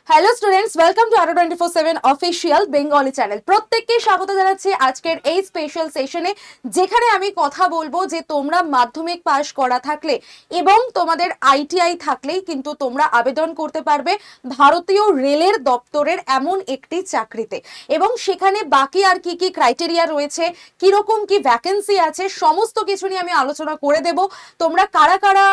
Hello students, welcome to আরো 24/7 official Bengali channel. প্রত্যেককে স্বাগত জানাচ্ছি আজকের এই স্পেশাল সেশনে, যেখানে আমি কথা বলবো যে তোমরা মাধ্যমিক পাশ করা থাকলে এবং তোমাদের আইটিআই থাকলেই কিন্তু তোমরা আবেদন করতে পারবে ভারতীয় রেলের দপ্তরের এমন একটি চাকরিতে, এবং সেখানে বাকি আর কি কি ক্রাইটেরিয়া রয়েছে, কিরকম কি ভ্যাকেন্সি আছে, সমস্ত কিছু নিয়ে আমি আলোচনা করে দেব। তোমরা কারা কারা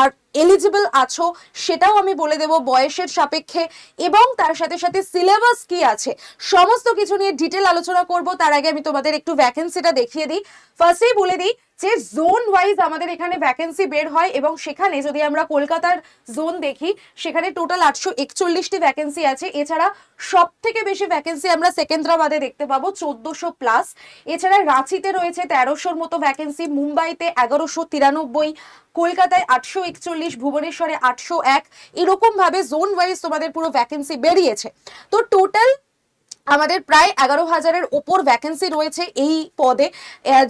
আর এলিজিবল আছো সেটাও আমি বলে দেব বয়সের সাপেক্ষে, এবং তার সাথে সাথে সিলেবাস কি আছে সমস্ত কিছু নিয়ে ডিটেল আলোচনা করব। তার আগে আমি তোমাদের একটু ভ্যাকেন্সিটা দেখিয়ে দিই। ফার্স্টেই বলে দিই যে জোন ওয়াইজ আমাদের এখানে ভ্যাকেন্সি বের হয়, এবং সেখানে যদি আমরা কলকাতার জোন দেখি সেখানে টোটাল 841টি ভ্যাকেন্সি আছে। এছাড়া সব থেকে বেশি ভ্যাকেন্সি আমরা সেকেন্দ্রাবাদে দেখতে পাবো 1400+। এছাড়া রাঁচিতে রয়েছে 1300-র মতো ভ্যাকেন্সি, মুম্বাইতে 1193, কলকাতায় 841, ভুবনেশ্বরে 801। এরকম ভাবে জোন ওয়াইজ তোমাদের পুরো ভ্যাকেন্সি বেরিয়েছে। তো টোটাল আমাদের প্রায় 11,000-এর ওপর ভ্যাকেন্সি রয়েছে এই পদে।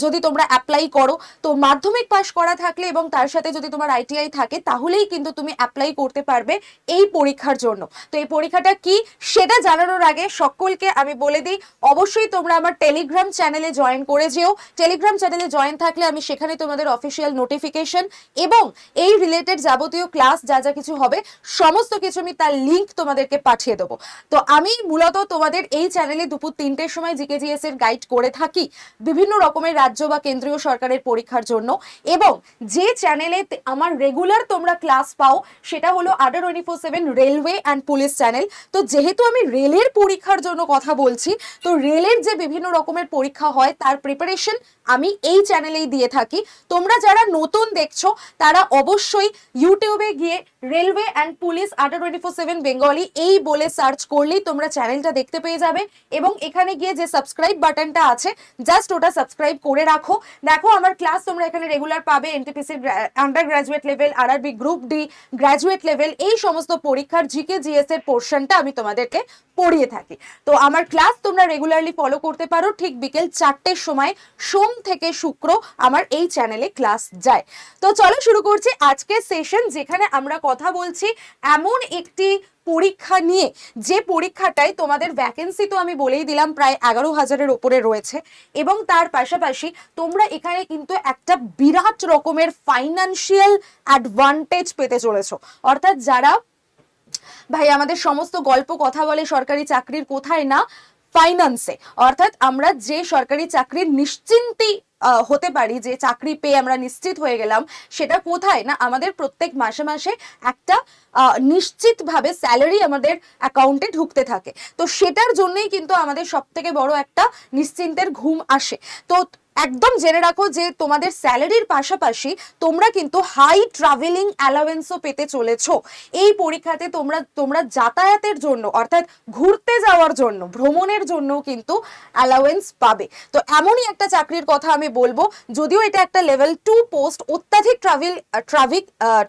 যদি তোমরা অ্যাপ্লাই করো, তো মাধ্যমিক পাস করা থাকলে এবং তার সাথে যদি তোমার আইটিআই থাকে তাহলেই কিন্তু তুমি অ্যাপ্লাই করতে পারবে এই পরীক্ষার জন্য। তো এই পরীক্ষাটা কি সেটা জানানোর আগে সকলকে আমি বলে দিই, অবশ্যই তোমরা আমার টেলিগ্রাম চ্যানেলে জয়েন করে যেও। টেলিগ্রাম চ্যানেলে জয়েন থাকলে আমি সেখানে তোমাদের অফিসিয়াল নোটিফিকেশন এবং এই রিলেটেড যাবতীয় ক্লাস যা যা কিছু হবে সমস্ত কিছু আমি তার লিঙ্ক তোমাদেরকে পাঠিয়ে দেবো। তো আমি মূলত তোমাদের এই চ্যানেলে দুপুর 3টের সময় জিকেজিএস এর গাইড করে থাকি বিভিন্ন রকমের রাজ্য বা কেন্দ্রীয় সরকারের পরীক্ষার জন্য, এবং যে চ্যানেলে আমার রেগুলার তোমরা ক্লাস পাও সেটা হলো আডা 24/7 রেলওয়ে অ্যান্ড পুলিশ চ্যানেল। তো যেহেতু আমি রেলের পরীক্ষার জন্য কথা বলছি, তো রেলের যে বিভিন্ন রকমের পরীক্ষা হয় তার প্রিপারেশন আমি এই চ্যানেলেই দিয়ে থাকি। তোমরা যারা নতুন দেখছো তারা অবশ্যই ইউটিউবে গিয়ে রেলওয়ে অ্যান্ড পুলিশ আডা 24/7 বেঙ্গলি এই বলে সার্চ করলেই তোমরা চ্যানেলটা দেখতে পেয়ে যাবে, এবং এখানে গিয়ে যে সাবস্ক্রাইব বাটনটা আছে জাস্ট ওটা সাবস্ক্রাইব করে রাখো। দেখো আমার ক্লাস তোমরা এখানে রেগুলার পাবে। NTPC under graduate level, RRB group D graduate level, এই সমস্ত পরীক্ষার জিকে জিএস এর পোর্শনটা আমি তোমাদেরকে পড়িয়ে থাকি। তো আমার ক্লাস তোমরা রেগুলারলি ফলো করতে পারো। ঠিক বিকেল 4টের সময় সোম থেকে শুক্র আমার এই চ্যানেলে ক্লাস যায়। তো চলো শুরু করছি আজকের সেশন, যেখানে আমরা কথা বলছি এমন একটি পরীক্ষা নিয়ে যে পরীক্ষাটায় তোমাদের ভ্যাকেন্সি তো আমি বলেই দিলাম প্রায় 11,000-এর উপরে রয়েছে, এবং তার পাশাপাশি তোমরা এখানে কিন্তু একটা বিরাট রকমের ফাইন্যান্সিয়াল অ্যাডভান্টেজ পেতে চলেছো। অর্থাৎ যারা ভাই আমাদের সমস্ত গল্প কথা বলে সরকারি চাকরির, কোথায় না ফাইন্যান্সে, অর্থাৎ আমরা যে সরকারি চাকরির নিশ্চিন্তি হতে পারি, যে চাকরি পেয়ে আমরা নিশ্চিত হয়ে গেলাম, সেটা কোথায় না আমাদের প্রত্যেক মাসে মাসে একটা নিশ্চিতভাবে স্যালারি আমাদের অ্যাকাউন্টে ঢুকতে থাকে। তো সেটার জন্যই কিন্তু আমাদের সব থেকে বড় একটা নিশ্চিন্তের ঘুম আসে। তো একদম জেনে রাখো যে তোমাদের স্যালারির পাশাপাশি তোমরা কিন্তু হাই ট্রাভেলিং অ্যালাওয়েন্সও পেতে চলেছো এই পরীক্ষাতে। তোমরা যাতায়াতের জন্য, অর্থাৎ ঘুরতে যাওয়ার জন্য, ভ্রমণের জন্য কিন্তু অ্যালাওয়েন্স পাবে। তো এমনই একটা চাকরির কথা আমি বলবো, যদিও এটা একটা লেভেল 2 পোস্ট। অত্যাধিক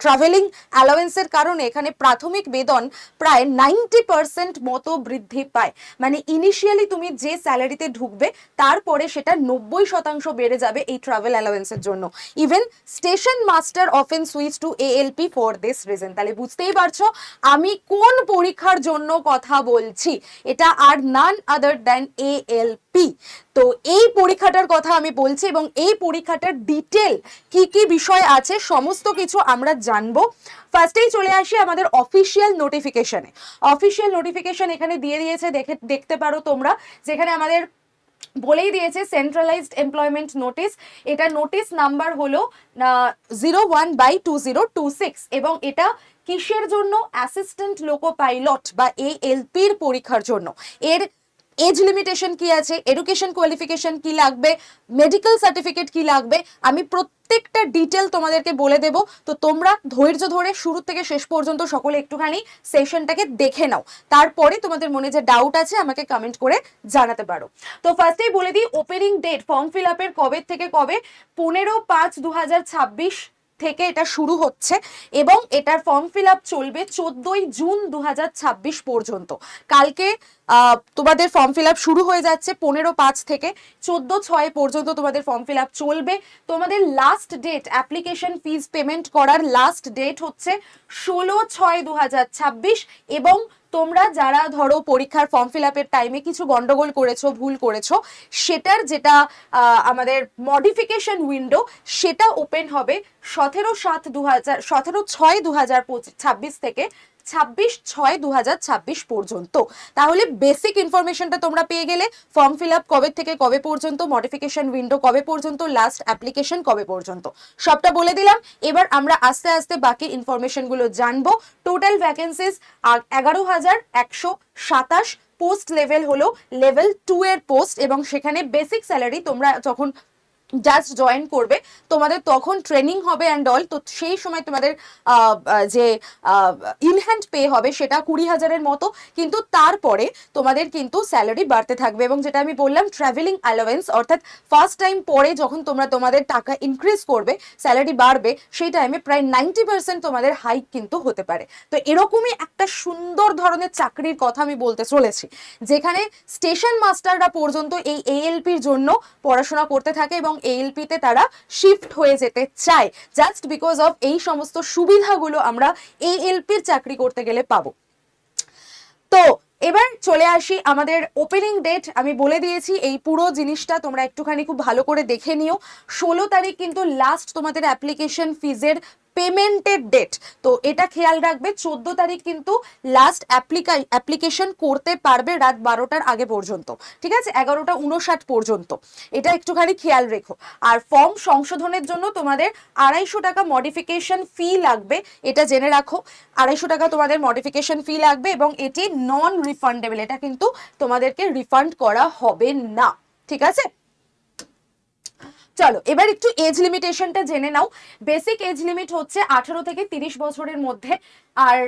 ট্রাভেলিং অ্যালাওয়েন্সের কারণে এখানে প্রাথমিক বেতন প্রায় 90% মতো বৃদ্ধি পায়। মানে ইনিশিয়ালি তুমি যে স্যালারিতে ঢুকবে তারপরে সেটা 90% বেড়ে যাবে এই ট্রাভেল অ্যালাওয়েন্সের জন্য। Even station master often switch to ALP for this reason. তাহলে বুঝতেই পারছো আমি কোন পরীক্ষার জন্য কথা বলছি। এটা আর নান আদার দ্যান এএলপি। তো এই পরীক্ষাটার কথা আমি বলছি, এবং এই পরীক্ষাটার ডিটেল কি কি বিষয় আছে সমস্ত কিছু আমরা জানবো। ফার্স্টেই চলে আসি আমাদের অফিসিয়াল নোটিফিকেশনে। অফিসিয়াল নোটিফিকেশন এখানে দিয়ে দিয়েছে, দেখতে পারো তোমরা, যেখানে আমাদের বলেই দিয়েছে সেন্ট্রালাইজড এমপ্লয়মেন্ট নোটিশ। এটা নোটিশ নাম্বার হলো 01/2026, এবং এটা কিসের জন্য? অ্যাসিস্ট্যান্ট লোকো পাইলট বা এএলপির পরীক্ষার জন্য। এর এজ লিমিটেশন কি আছে, এডুকেশন কোয়ালিফিকেশন কি লাগবে, মেডিকেল সার্টিফিকেট কি লাগবে, আমি প্রত্যেকটা ডিটেল তোমাদেরকে বলে দেব। তো তোমরা ধৈর্য ধরে শুরু থেকে শেষ পর্যন্ত সকলে একটুখানি সেশনটাকে দেখে নাও, তারপরে তোমাদের মনে যে ডাউট আছে আমাকে কমেন্ট করে জানাতে পারো। তো ফার্স্টেই বলে দিই ওপেনিং ডেট ফর্ম ফিল আপের কবে থেকে কবে। 15/5/2026 থেকে এটা শুরু হচ্ছে, এবং এটার ফর্ম ফিল আপ চলবে 14ই জুন 2026 পর্যন্ত। কালকে তোমাদের ফর্ম ফিল আপ শুরু হয়ে যাচ্ছে 15/5 থেকে 14/6 পর্যন্ত তোমাদের ফর্ম ফিল আপ চলবে। তোমাদের last date application fees payment করার লাস্ট ডেট হচ্ছে 16/6/2026 এবং তোমরা যারা ধরো পরীক্ষার ফর্ম ফিল আপের টাইমে কিছু গন্ডগোল করেছো, ভুল করেছো, সেটার যেটা আমাদের মডিফিকেশন উইন্ডো সেটা ওপেন হবে 17/6/2026 থেকে 26/6/2026 পর্যন্ত। তাহলে বেসিক ইনফরমেশনটা তোমরা পেয়ে গেলে, ফর্ম ফিল আপ কবে থেকে কবে পর্যন্ত, মডিফিকেশন উইন্ডো কবে পর্যন্ত, লাস্ট অ্যাপ্লিকেশন কবে পর্যন্ত, সবটা বলে দিলাম। এবার আমরা আস্তে আস্তে বাকি ইনফরমেশনগুলো জানবো। টোটাল ভ্যাকেন্সিস 11,127, পোস্ট লেভেল হলো লেভেল 2 এর পোস্ট এবং সেখানে বেসিক স্যালারি তোমরা যখন জাস্ট জয়েন করবে তোমাদের তখন ট্রেনিং হবে অ্যান্ড অল, তো সেই সময় তোমাদের যে ইনহ্যান্ড পে হবে সেটা 20,000-এর মতো, কিন্তু তারপরে তোমাদের কিন্তু স্যালারি বাড়তে থাকবে। এবং যেটা আমি বললাম ট্রাভেলিং অ্যালাওয়েন্স, অর্থাৎ ফার্স্ট টাইম পরে যখন তোমরা তোমাদের টাকা ইনক্রিজ করবে, স্যালারি বাড়বে, সেই টাইমে প্রায় 90% তোমাদের হাইক কিন্তু হতে পারে। তো এরকমই একটা সুন্দর ধরনের চাকরির কথা আমি বলতে চলেছি, যেখানে স্টেশন মাস্টাররা পর্যন্ত এই এএলপির জন্য পড়াশোনা করতে থাকে এবং এএলপিতে তারা শিফট হয়ে যেতে চায়, জাস্ট বিকজ অফ এই সমস্ত সুবিধাগুলো আমরা এএলপির চাকরি করতে গেলে পাবো। তো এবার চলে আসি আমাদের ওপেনিং ডেট। আমি বলে দিয়েছি এই পুরো জিনিসটা তোমরা একটুখানি খুব ভালো করে দেখে নিও। 16 তারিখ কিন্তু লাস্ট তোমাদের অ্যাপ্লিকেশন ফিজের পেমেন্টের ডেট, তো এটা খেয়াল রাখবে। 14 তারিখ কিন্তু লাস্ট অ্যাপ্লিকেশন করতে পারবে রাত 12টার আগে পর্যন্ত, ঠিক আছে, 11:59 পর্যন্ত, এটা একটুখানি খেয়াল রেখো। আর ফর্ম সংশোধনের জন্য তোমাদের 250 টাকা মডিফিকেশন ফি লাগবে, এটা জেনে রাখো। 250 টাকা তোমাদের মডিফিকেশন ফি লাগবে এবং এটি নন রিফান্ডেবল, এটা কিন্তু তোমাদেরকে রিফান্ড করা হবে না, ঠিক আছে। চলো এবার একটু এজ লিমিটেশনটা জেনে নাও। বেসিক এজ লিমিট হচ্ছে 18 থেকে 30 বছরের মধ্যে, আর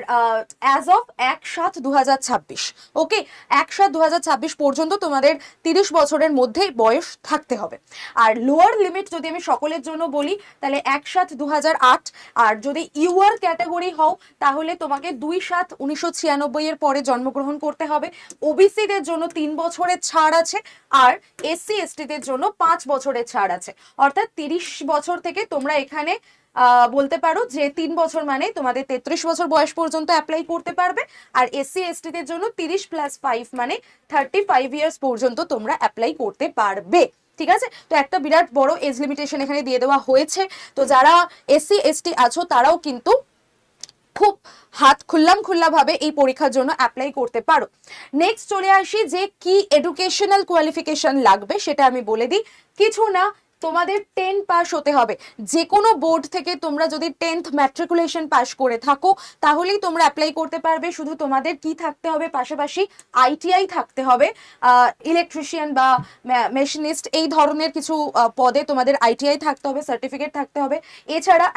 অ্যাজ অফ 1/7/2026, ওকে, 1/7/2026 পর্যন্ত তোমাদের 30 বছরের মধ্যেই বয়স থাকতে হবে। আর লোয়ার লিমিট যদি আমি সকলের জন্য বলি তাহলে 1/7/2008, আর যদি ইউআর ক্যাটাগরি হও তাহলে তোমাকে 2/7/1996 এর পরে জন্মগ্রহণ করতে হবে। ওবিসিদের জন্য 3 বছরের ছাড় আছে, আর এসসি এসটিদের জন্য 5 বছরের ছাড় আছে। অর্থাৎ 30 বছর থেকে তোমরা এখানে বলতে পারো যে 3 বছর মানে তোমাদের 33 বছর বয়স পর্যন্ত অ্যাপ্লাই করতে পারবে, আর এসসি এসটিদের জন্য 30 + 5 মানে 35 ইয়ার্স পর্যন্ত তোমরা অ্যাপ্লাই করতে পারবে, ঠিক আছে। তো একটা বিরাট বড় এজ লিমিটেশন এখানে দিয়ে দেওয়া হয়েছে। তো যারা এসসি এসটি আছো তারাও কিন্তু খুব হাত খুল্লা ভাবে এই পরীক্ষার জন্য অ্যাপ্লাই করতে পারো। নেক্সট চলে আসি যে কি এডুকেশনাল কোয়ালিফিকেশন লাগবে সেটা আমি বলে দিই। কিছু না, তোমাদের 10 পাস হতে হবে। যে কোনো বোর্ড থেকে তোমরা যদি 10th ম্যাট্রিকুলেশন পাস করে থাকো তাহলেই তোমরা অ্যাপ্লাই করতে পারবে। শুধু তোমাদের কি থাকতে হবে, পাশাপাশি আইটিআই থাকতে হবে, ইলেকট্রিশিয়ান বা মেশিনিস্ট এই ধরনের কিছু পদে তোমাদের আইটিআই থাকতে হবে, সার্টিফিকেট থাকতে হবে। এছাড়া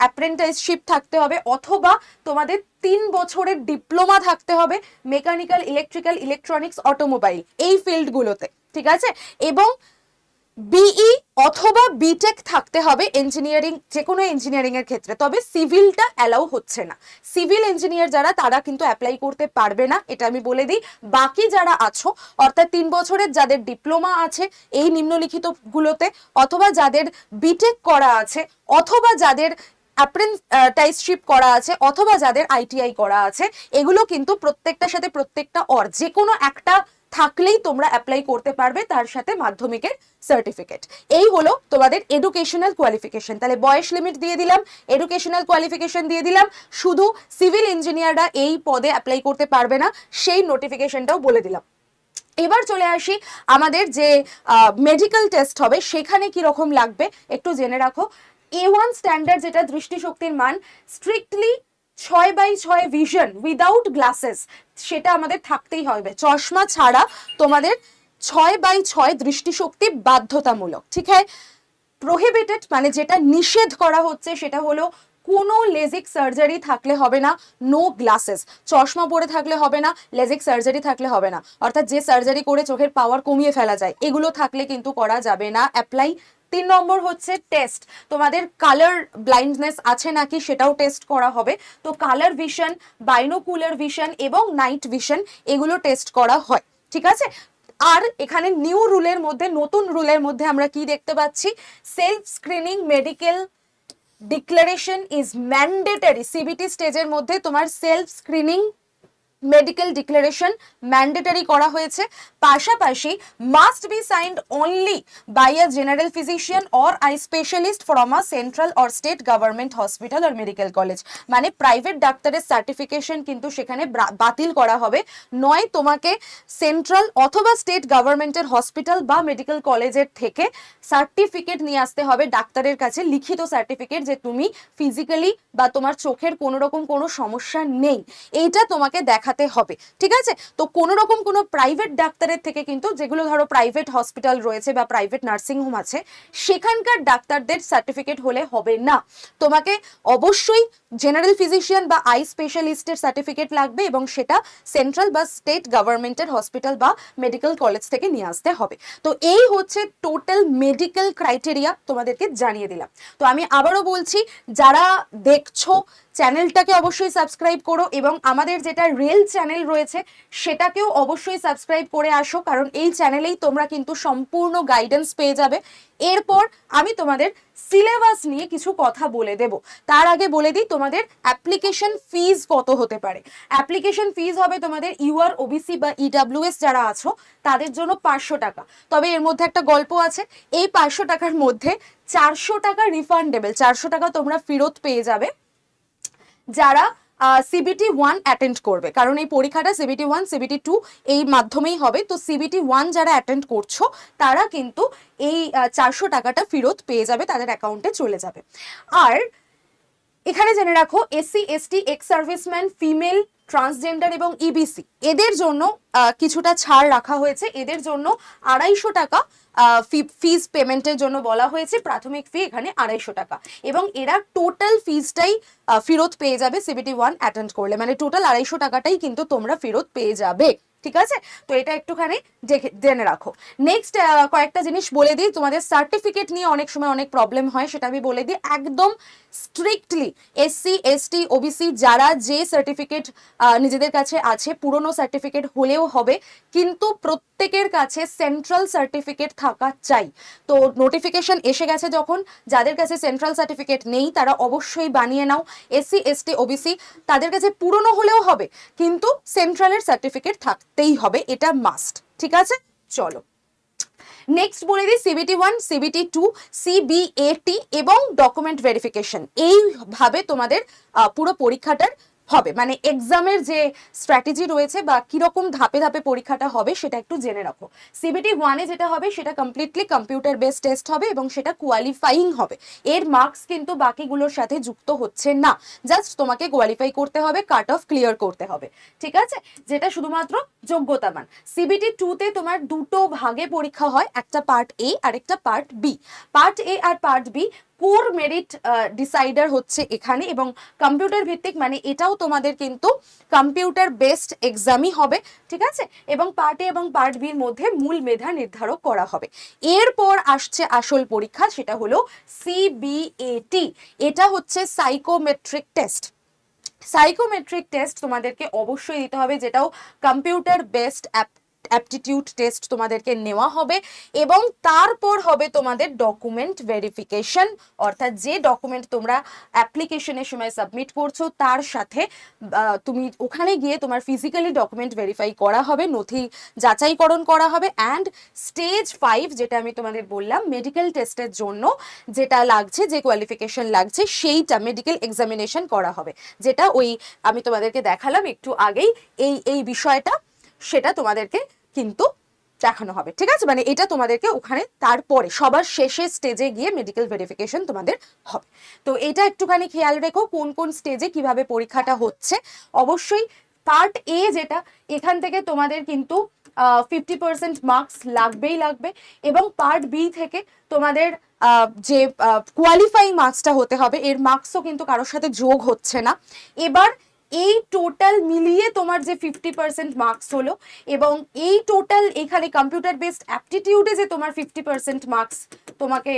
অ্যাপ্রেন্টিসশিপ থাকতে হবে, অথবা তোমাদের 3 বছরের ডিপ্লোমা থাকতে হবে মেকানিক্যাল, ইলেকট্রিক্যাল, ইলেকট্রনিক্স, অটোমোবাইল এই ফিল্ডগুলোতে, ঠিক আছে। এবং বিই অথবা বিটেক থাকতে হবে ইঞ্জিনিয়ারিং, যে কোনো ইঞ্জিনিয়ারিং এর ক্ষেত্রে। তবে সিভিলটা অ্যালাউ হচ্ছে না, সিভিল ইঞ্জিনিয়ার যারা তারা কিন্তু অ্যাপ্লাই করতে পারবে না, এটা আমি বলে দিই। বাকি যারা আছো, অর্থাৎ 3 বছরের যাদের ডিপ্লোমা আছে এই নিম্নলিখিত গুলোতে, অথবা যাদের বিটেক করা আছে, অথবা যাদের অ্যাপ্রেন্টিসশিপ করা আছে, অথবা যাদের আইটিআই করা আছে, এগুলো কিন্তু প্রত্যেকটার সাথে প্রত্যেকটা যে কোনো একটা থাকলেই তোমরা অ্যাপ্লাই করতে পারবে, তার সাথে মাধ্যমিকের সার্টিফিকেট। এই হলো তোমাদের এডুকেশনাল কোয়ালিফিকেশন। তাহলে বয়স লিমিট দিয়ে দিলাম, এডুকেশনাল কোয়ালিফিকেশন দিয়ে দিলাম, শুধু সিভিল ইঞ্জিনিয়াররা এই পদে অ্যাপ্লাই করতে পারবে না সেই নোটিফিকেশনটাও বলে দিলাম। এবার চলে আসি আমাদের যে মেডিকেল টেস্ট হবে সেখানে কি রকম লাগবে একটু জেনে রাখো। A1 স্ট্যান্ডার্ড, যেটা দৃষ্টিশক্তির মান, স্ট্রিক্টলি 6/6 ভিশন উইদাউট গ্লাসেস, সেটা আমাদের থাকতেই হবে। চশমা ছাড়া তোমাদের 6/6 দৃষ্টিশক্তি বাধ্যতামূলক, ঠিক আছে। প্রোহিবিটেড মানে যেটা নিষেধ করা হচ্ছে সেটা হলো কোনো লেজিক সার্জারি থাকলে হবে না, নো গ্লাসেস, চশমা পরে থাকলে হবে না, লেজিক সার্জারি থাকলে হবে না, অর্থাৎ যে সার্জারি করে চোখের পাওয়ার কমিয়ে ফেলা যায় এগুলো থাকলে কিন্তু করা যাবে না, অ্যাপ্লাই 3 নম্বর হচ্ছে টেস্ট, তোমাদের কালার ব্লাইন্ডনেস আছে নাকি সেটাও টেস্ট করা হবে। তো কালার ভিশন, বাইনোকুলার ভিশন এবং নাইট ভিশন এগুলো টেস্ট করা হয়, ঠিক আছে। আর এখানে নিউ রুলের মধ্যে, নতুন রুলের মধ্যে আমরা কি দেখতে পাচ্ছি, self screening medical declaration is mandatory. CBT স্টেজের মধ্যে তোমার self screening medical declaration mandatory করা হয়েছে। পাশাপাশি must be signed only by a general physician or eye specialist from a central or state government hospital or medical college. মানে private ডাক্তারের certification কিন্তু সেখানে বাতিল করা হবে, নয় তোমাকে সেন্ট্রাল অথবা স্টেট গভর্নমেন্টের হসপিটাল বা মেডিকেল কলেজের থেকে সার্টিফিকেট নিয়ে আসতে হবে ডাক্তারের কাছে, লিখিত সার্টিফিকেট যে তুমি ফিজিক্যালি বা তোমার চোখের কোনো রকম কোনো সমস্যা নেই, এইটা তোমাকে দেখাতে হবে, ঠিক আছে। তো কোনো রকম কোনো প্রাইভেট ডাক্তারের থেকে কিন্তু, যেগুলো ধরো প্রাইভেট হসপিটাল রয়েছে বা প্রাইভেট নার্সিং হোম আছে, সেখানকার ডাক্তারদের সার্টিফিকেট হলে হবে না, তোমাকে অবশ্যই জেনারেল ফিজিশিয়ান বা আই স্পেশালিস্টের সার্টিফিকেট লাগবে এবং সেটা সেন্ট্রাল বা স্টেট গভর্নমেন্টের হসপিটাল বা মেডিকেল কলেজ থেকে নিয়ে আসতে হবে। তো এই হচ্ছে টোটাল মেডিকেল ক্রাইটেরিয়া, তোমাদেরকে জানিয়ে দিলাম। তো আমি আবারও বলছি, যারা দেখছো চ্যানেলটাকে অবশ্যই সাবস্ক্রাইব করো এবং আমাদের যেটা রিয়েল চ্যানেল রয়েছে সেটাকেও অবশ্যই সাবস্ক্রাইব করে আসো, কারণ এই চ্যানেলেই তোমরা কিন্তু সম্পূর্ণ গাইডেন্স পেয়ে যাবে। এরপর আমি তোমাদের সিলেবাস নিয়ে কিছু কথা বলে দেব। তার আগে বলে দিই তোমাদের অ্যাপ্লিকেশন ফিজ কত হতে পারে। অ্যাপ্লিকেশন ফিজ হবে তোমাদের ইউআর, ওবিসি বা ইডাব্লিউএস যারা আছো তাদের জন্য 500 টাকা। তবে এর মধ্যে একটা গল্প আছে, এই 500 টাকার মধ্যে 400 টাকা রিফান্ডেবল, 400 টাকা তোমরা ফেরত পেয়ে যাবে যারা সিবিটি 1 অ্যাটেন্ড করবে, কারণ এই পরীক্ষাটা সিবিটি 1 সিবিটি 2 এই মাধ্যমেই হবে। তো সিবিটি 1 যারা অ্যাটেন্ড করছো তারা কিন্তু এই 400 টাকাটা ফেরত পেয়ে যাবে, তাদের অ্যাকাউন্টে চলে যাবে। আর এখানে জেনে রাখো, SC ST, ex serviceman, female, transgender এবং ইবিসি এদের জন্য কিছুটা ছাড় রাখা হয়েছে। এদের জন্য 250 টাকা ফিজ পেমেন্টের জন্য বলা হয়েছে, প্রাথমিক ফি এখানে 250 টাকা, এবং এরা টোটাল ফিজটাই ফেরত পেয়ে যাবে সিবিটি 1 অ্যাটেন্ড করলে, মানে টোটাল 250 টাকাটাই কিন্তু তোমরা ফেরত পেয়ে যাবে, ঠিক আছে। তো এটা একটুখানি জেনে রাখো। নেক্সট কয়েকটা জিনিস বলে দিই, তোমাদের সার্টিফিকেট নিয়ে অনেক সময় অনেক প্রবলেম হয়, সেটা আমি বলে দিই। একদম স্ট্রিক্টলি এসসি এসটি ওবিসি যারা যে সার্টিফিকেট নিজেদের কাছে আছে, পুরনো সার্টিফিকেট হলেও হবে, কিন্তু প্রত্যেকের কাছে সেন্ট্রাল সার্টিফিকেট থাকা চাই। তো নোটিফিকেশন এসে গেছে যখন, যাদের কাছে সেন্ট্রাল সার্টিফিকেট নেই তারা অবশ্যই বানিয়ে নাও। এসসি এসটি ওবিসি তাদের কাছে পুরনো হলেও হবে, কিন্তু সেন্ট্রালের সার্টিফিকেট থাকতেই হবে, এটা মাস্ট, ঠিক আছে। চলো নেক্সট বলে দিই, সিবিটি 1, সিবিটি 2, সিবিএটি এবং ডকুমেন্ট ভেরিফিকেশন, এইভাবে তোমাদের পুরো পরীক্ষাটার হবে। মানে এক্সামের যে স্ট্র্যাটেজি রয়েছে বা কিরকম ধাপে ধাপে পরীক্ষাটা হবে সেটা একটু জেনে রাখো। সিবিটি 1-এ যেটা হবে সেটা কমপ্লিটলি কম্পিউটার বেসড টেস্ট হবে এবং সেটা কোয়ালিফাইং হবে, এর মার্কস কিন্তু বাকিগুলোর সাথে যুক্ত হচ্ছে না, জাস্ট তোমাকে কোয়ালিফাই করতে হবে, কাট অফ ক্লিয়ার করতে হবে, ঠিক আছে, যেটা শুধুমাত্র যোগ্যতামান। সিবিটি 2-তে তোমার দুটো ভাগে পরীক্ষা হয়, একটা পার্ট এ আর একটা পার্ট বি। পার্ট এ আর part B core merit decider হচ্ছে এখানে, এবং কম্পিউটার ভিত্তিক, মানে এটাও তোমাদের কিন্তু কম্পিউটার বেসড এক্সামই হবে, ঠিক আছে। এবং পার্ট এ এবং পার্ট বির মধ্যে মূল মেধা নির্ধারণ করা হবে। এরপর আসছে আসল পরীক্ষা, সেটা হলো সিবিএটি। এটা হচ্ছে সাইকোমেট্রিক টেস্ট। সাইকোমেট্রিক টেস্ট তোমাদেরকে অবশ্যই দিতে হবে, যেটাও কম্পিউটার বেসড অ্যাপটিটিউড টেস্ট তোমাদেরকে নেওয়া হবে, এবং তারপর হবে তোমাদের ডকুমেন্ট ভেরিফিকেশন, অর্থাৎ যে ডকুমেন্ট তোমরা অ্যাপ্লিকেশনের সময় সাবমিট করছো তার সাথে তুমি ওখানে গিয়ে তোমার ফিজিক্যালি ডকুমেন্ট ভেরিফাই করা হবে, নথি যাচাইকরণ করা হবে। অ্যান্ড স্টেজ 5 যেটা আমি তোমাদের বললাম মেডিকেল টেস্টের জন্য যেটা লাগছে, যে কোয়ালিফিকেশন লাগছে, সেইটা মেডিকেল এক্সামিনেশন করা হবে, যেটা ওই আমি তোমাদেরকে দেখালাম একটু আগেই এই বিষয়টা, সেটা তোমাদেরকে কিন্তু দেখানো হবে, ঠিক আছে। মানে এটা তোমাদেরকে ওখানে তারপরে সবার শেষে স্টেজে গিয়ে মেডিকেল ভেরিফিকেশন তোমাদের হবে। তো এটা একটুখানি খেয়াল রেখো কোন কোন স্টেজে কিভাবে পরীক্ষাটা হচ্ছে। অবশ্যই পার্ট এ যেটা, এখান থেকে তোমাদের কিন্তু 50% মার্কস লাগবেই লাগবে, এবং পার্ট বি থেকে তোমাদের যে কোয়ালিফাইং মার্কসটা হতে হবে, এর মার্কসও কিন্তু কারোর সাথে যোগ হচ্ছে না। এবার এই টোটাল মিলিয়ে তোমার তোমার যে 50% মার্কস হলো, এবং এই টোটাল এখানে কম্পিউটার বেসড অ্যাপটিটিউডে যে তোমার 50% মার্কস তোমাকে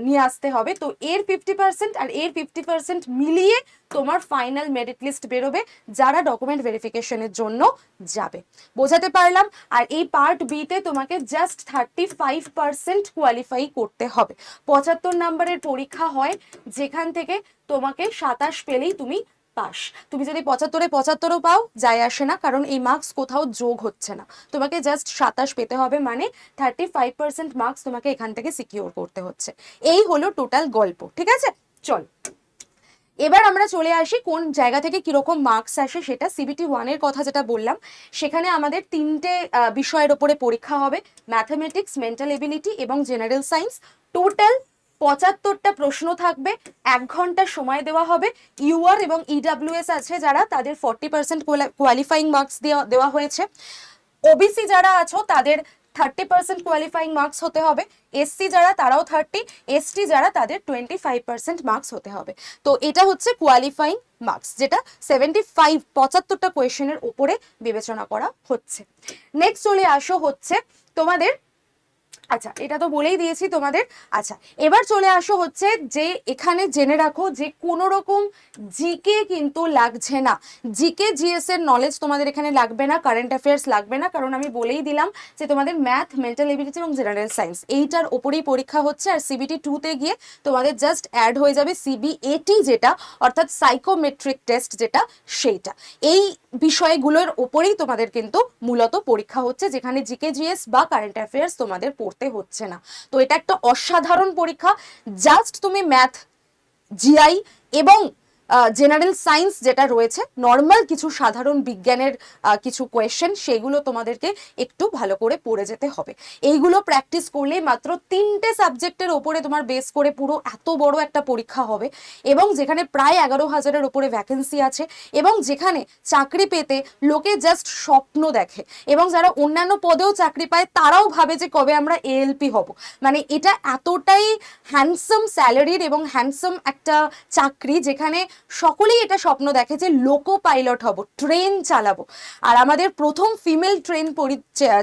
নিয়ে আসতে হবে, তো এর 50% আর এর 50% মিলিয়ে তোমার ফাইনাল মেরিট লিস্ট বেরোবে যারা ডকুমেন্ট ভেরিফিকেশনের জন্য যাবে। বোঝাতে পারলাম? আর এই পার্ট বিতে তোমাকে জাস্ট 35% কোয়ালিফাই করতে হবে। 75 নম্বরের পরীক্ষা হয়, যেখান থেকে তোমাকে 27 পেলেই তুমি পাস। তুমি যদি 75-এ 75ও পাও যায় আসে না, কারণ এই মার্কস কোথাও যোগ হচ্ছে না। তোমাকে জাস্ট 27 পেতে হবে, মানে 35% মার্কস তোমাকে এখান থেকে সিকিউর করতে হচ্ছে। এই হলো টোটাল গল্প, ঠিক আছে? চল এবার আমরা চলে আসি কোন জায়গা থেকে কিরকম মার্কস আসে সেটা। CBT 1 এর কথা যেটা বললাম, সেখানে আমাদের 3টে বিষয়ের ওপরে পরীক্ষা হবে, ম্যাথামেটিক্স, মেন্টাল এবিলিটি এবং জেনারেল সায়েন্স। টোটাল 75টা প্রশ্ন থাকবে, 1 ঘন্টা সময় দেওয়া হবে। ইউআর এবং ইডাব্লিউএস আছে যারা, তাদের 40% কোয়ালিফাইং মার্কস দেওয়া হয়েছে। ওবিসি যারা আছো তাদের 30% কোয়ালিফাইং মার্কস হতে হবে। এসসি যারা তারাও 30, এসটি যারা তাদের 25% মার্কস হতে হবে। তো এটা হচ্ছে কোয়ালিফাইং মার্কস, যেটা 75টা কোয়েশ্চেনের উপরে বিবেচনা করা হচ্ছে। নেক্সট চলে আসো হচ্ছে তোমাদের, আচ্ছা এটা তো বলেই দিয়েছি তোমাদের। আচ্ছা এবার চলে আসো হচ্ছে যে এখানে জেনে রাখো যে কোনো রকম জিকে কিন্তু লাগছে না। জিকে জিএস এর নলেজ তোমাদের এখানে লাগবে না, কারেন্ট অ্যাফেয়ার্স লাগবে না, কারণ আমি বলেই দিলাম যে তোমাদের ম্যাথ, মেন্টাল এবিলিটি এবং জেনারেল সায়েন্স এইটার ওপরেই পরীক্ষা হচ্ছে। আর CBT 2-তে গিয়ে তোমাদের জাস্ট অ্যাড হয়ে যাবে CBAT, যেটা অর্থাৎ সাইকোমেট্রিক টেস্ট, যেটা সেইটা। এই বিষয়গুলোর ওপরেই তোমাদের কিন্তু মূলত পরীক্ষা হচ্ছে, যেখানে জিকে জিএস বা কারেন্ট অ্যাফেয়ার্স তোমাদের পড়তে হচ্ছে না। তো এটা একটা অসাধারণ পরীক্ষা। জাস্ট তুমি ম্যাথ, জিআই এবং জেনারেল সায়েন্স যেটা রয়েছে, নর্মাল কিছু সাধারণ বিজ্ঞানের কিছু কোয়েশ্চেন, সেগুলো তোমাদেরকে একটু ভালো করে পড়ে যেতে হবে। এইগুলো প্র্যাকটিস করলেই মাত্র 3টে সাবজেক্টের ওপরে তোমার বেস করে পুরো এত বড় একটা পরীক্ষা হবে, এবং যেখানে প্রায় 11,000-এর ওপরে ভ্যাকেন্সি আছে, এবং যেখানে চাকরি পেতে লোকে জাস্ট স্বপ্ন দেখে, এবং যারা অন্যান্য পদেও চাকরি পায় তারাও ভাবে যে কবে আমরা এএলপি হব। মানে এটা এতটাই হ্যান্ডসাম স্যালারির এবং হ্যান্ডসাম একটা চাকরি, যেখানে সকলেই এটা স্বপ্ন দেখে যে লোকো পাইলট হব, ট্রেন চালাবো। আর আমাদের প্রথম ফিমেল ট্রেন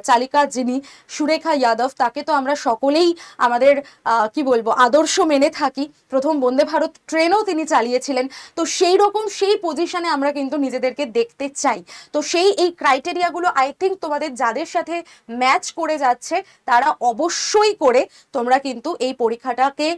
চালিকা যিনি, সুরেখা যাদব, তাকে তো আমরা সকলেই আমাদের কি বলবো আদর্শ মেনে থাকি। প্রথম বন্দে ভারত ট্রেনও তিনি চালিয়েছিলেন। তো সেই রকম সেই পজিশনে আমরা কিন্তু নিজেদেরকে দেখতে চাই। তো এই ক্রাইটেরিয়াগুলো আই থিঙ্ক তোমাদের যাদের সাথে ম্যাচ করে যাচ্ছে, তারা অবশ্যই করে তোমরা কিন্তু এই পরীক্ষাটাকে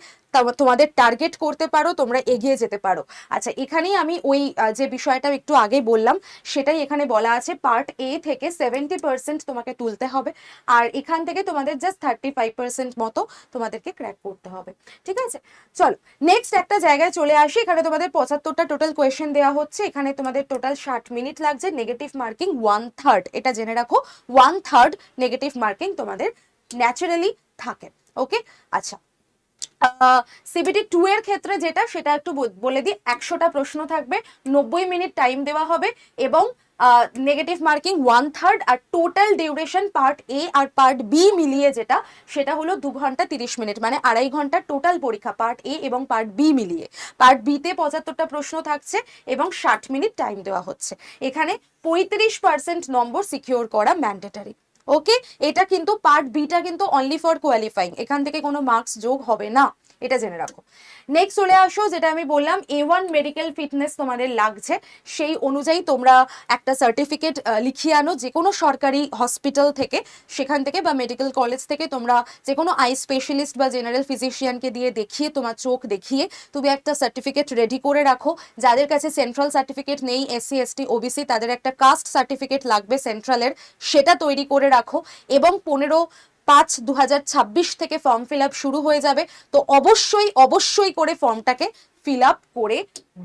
তোমাদের টার্গেট করতে পারো, তোমরা এগিয়ে যেতে পারো। আচ্ছা এখানেই আমি ওই যে বিষয়টা একটু আগে বললাম, সেটাই এখানে বলা আছে, পার্ট এ থেকে 70% তোমাকে তুলতে হবে, আর এখান থেকে তোমাদের জাস্ট 35% মতো তোমাদেরকে ক্র্যাক করতে হবে। ঠিক আছে, চলো নেক্সট একটা জায়গায় চলে আসি। এখানে তোমাদের 75টা টোটাল কোয়েশ্চেন দেওয়া হচ্ছে। এখানে তোমাদের টোটাল 60 মিনিট লাগছে। নেগেটিভ মার্কিং 1/3, এটা জেনে রাখো, 1/3 নেগেটিভ মার্কিং তোমাদের ন্যাচারালি থাকে। ওকে, আচ্ছা CBT 2 এর ক্ষেত্রে যেটা, সেটা একটু বলে দিই। 100টা প্রশ্ন থাকবে, 90 মিনিট টাইম দেওয়া হবে, এবং নেগেটিভ মার্কিং 1/3, আর টোটাল ডিউরেশন পার্ট এ আর পার্ট বি মিলিয়ে যেটা, সেটা হলো 2 ঘন্টা 30 মিনিট, মানে 2.5 ঘন্টা টোটাল পরীক্ষা, পার্ট এ এবং পার্ট বি মিলিয়ে। পার্ট বিতে 75টা প্রশ্ন থাকছে এবং 60 মিনিট টাইম দেওয়া হচ্ছে। এখানে 35% নম্বর সিকিউর করা ম্যান্ডেটারি। ওকে, এটা কিন্তু পার্ট বিটা কিন্তু অনলি ফর কোয়ালিফাইং, এখান থেকে কোনো মার্কস যোগ হবে না, এটা জেনে রাখো। নেক্সট চলে আসো, যেটা আমি বললাম A1 মেডিকেল ফিটনেস তোমাদের লাগছে, সেই অনুযায়ী তোমরা একটা সার্টিফিকেট লিখিয়ে আনো যে কোনো সরকারি হসপিটাল থেকে, সেখান থেকে বা মেডিকেল কলেজ থেকে। তোমরা যে কোনো আই স্পেশালিস্ট বা জেনারেল ফিজিশিয়ানকে দিয়ে দেখিয়ে, তোমার চোখ দেখিয়ে তুমি একটা সার্টিফিকেট রেডি করে রাখো। যাদের কাছে সেন্ট্রাল সার্টিফিকেট নেই, SC ST OBC, তাদের একটা কাস্ট সার্টিফিকেট লাগবে সেন্ট্রালের, সেটা তৈরি করে রাখো। এবং 15/5/2026 থেকে ফর্ম ফিল আপ শুরু হয়ে যাবে, তো অবশ্যই করে ফর্মটাকে ফিল আপ করে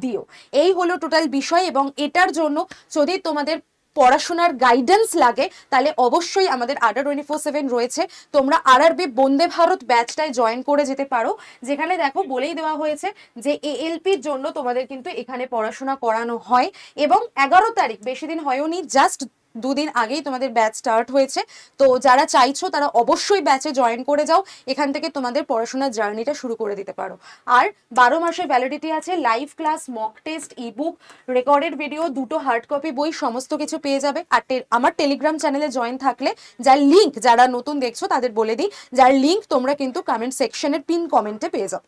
দিও। এই হলো টোটাল বিষয়। এবং এটার জন্য যদি তোমাদের পড়াশোনার গাইডেন্স লাগে, তাহলে অবশ্যই আমাদের আড্ডা 24/7 রয়েছে। তোমরা RRB বন্দে ভারত ব্যাচটায় জয়েন করে যেতে পারো, যেখানে দেখো বলেই দেওয়া হয়েছে যে ALPর জন্য তোমাদের কিন্তু এখানে পড়াশোনা করানো হয়। এবং 11 তারিখ, বেশি দিন হয়নি, জাস্ট দুদিন আগেই তোমাদের ব্যাচ স্টার্ট হয়েছে। তো যারা চাইছো তারা অবশ্যই ব্যাচে জয়েন করে যাও, এখান থেকে তোমাদের পড়াশোনার জার্নিটা শুরু করে দিতে পারো। আর 12 মাসের ভ্যালিডিটি আছে, live class, mock test, ebook, recorded video, দুটো হার্ড কপি বই, সমস্ত কিছু পেয়ে যাবে। আর আমার টেলিগ্রাম চ্যানেলে জয়েন থাকলে, যার লিঙ্ক, যারা নতুন দেখছো তাদের বলে দিই, যার লিঙ্ক তোমরা কিন্তু কমেন্ট সেকশনের পিন কমেন্টে পেয়ে যাও।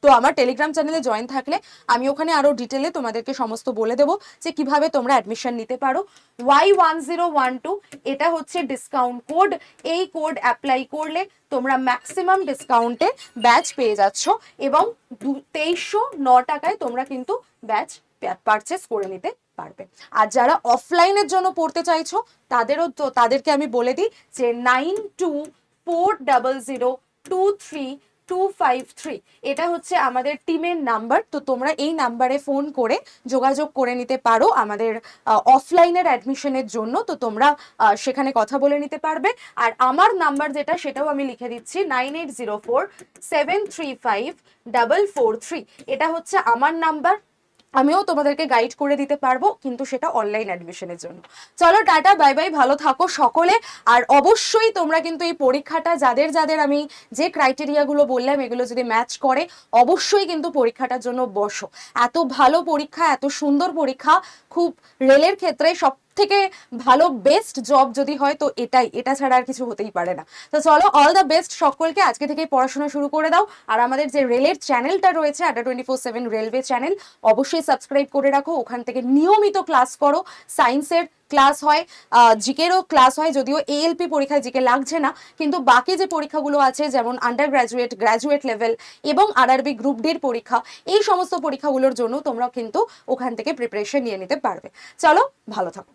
তো আমার টেলিগ্রাম চ্যানেলে জয়েন থাকলে আমি ওখানে আরো ডিটেলে তোমাদেরকে সমস্ত বলে দেবো যে কিভাবে তোমরা অ্যাডমিশন নিতে পারো। Y1012 এটা হচ্ছে ডিসকাউন্ট কোড, এই কোড অ্যাপ্লাই করলে তোমরা ম্যাক্সিমাম ডিসকাউন্টে ব্যাচ পেয়ে যাচ্ছ এবং 2309 টাকায় তোমরা কিন্তু ব্যাচ পারচেস করে নিতে পারবে। আর যারা অফলাইনের জন্য পড়তে চাইছো তাদেরকে আমি বলে দিই যে 9240023253 এটা হচ্ছে আমাদের টিমের নাম্বার। তো তোমরা এই নাম্বারে ফোন করে যোগাযোগ করে নিতে পারো আমাদের অফলাইনের অ্যাডমিশনের জন্য। তো তোমরা সেখানে কথা বলে নিতে পারবে। আর আমার নাম্বার যেটা, সেটাও আমি লিখে দিচ্ছি, 9804735443। এটা হচ্ছে আমার নাম্বার। আমিও তোমাদেরকে গাইড করে দিতে পারবো, কিন্তু সেটা অনলাইন অ্যাডমিশনের জন্য। চলো টাটা, বাই বাই, ভালো থাকো সকলে। আর অবশ্যই তোমরা কিন্তু এই পরীক্ষাটা, যাদের যাদের আমি যে ক্রাইটেরিয়াগুলো বললাম এগুলো যদি ম্যাচ করে, অবশ্যই কিন্তু পরীক্ষাটার জন্য বসো। এত ভালো পরীক্ষা, এত সুন্দর পরীক্ষা, খুব রেলের ক্ষেত্রে সব থেকে ভালো বেস্ট জব যদি হয় তো এটা ছাড়া আর কিছু হতেই পারে না। তো চলো, অল দ্য বেস্ট সকলকে, আজকে থেকেই পড়াশোনা শুরু করে দাও। আর আমাদের যে রেলের চ্যানেলটা রয়েছে, আড্ডা 24/7 রেলওয়ে চ্যানেল, অবশ্যই সাবস্ক্রাইব করে রাখো। ওখান থেকে নিয়মিত ক্লাস করো, সায়েন্সের ক্লাস হয়, জিকেরও ক্লাস হয়। যদিও এএলপি পরীক্ষায় জিকে লাগছে না, কিন্তু বাকি যে পরীক্ষাগুলো আছে যেমন আন্ডার গ্র্যাজুয়েট, গ্র্যাজুয়েট লেভেল এবং আরআরবি গ্রুপ ডির পরীক্ষা, এই সমস্ত পরীক্ষাগুলোর জন্য তোমরা কিন্তু ওখান থেকে প্রিপারেশন নিয়ে নিতে পারবে। চলো, ভালো থাকো।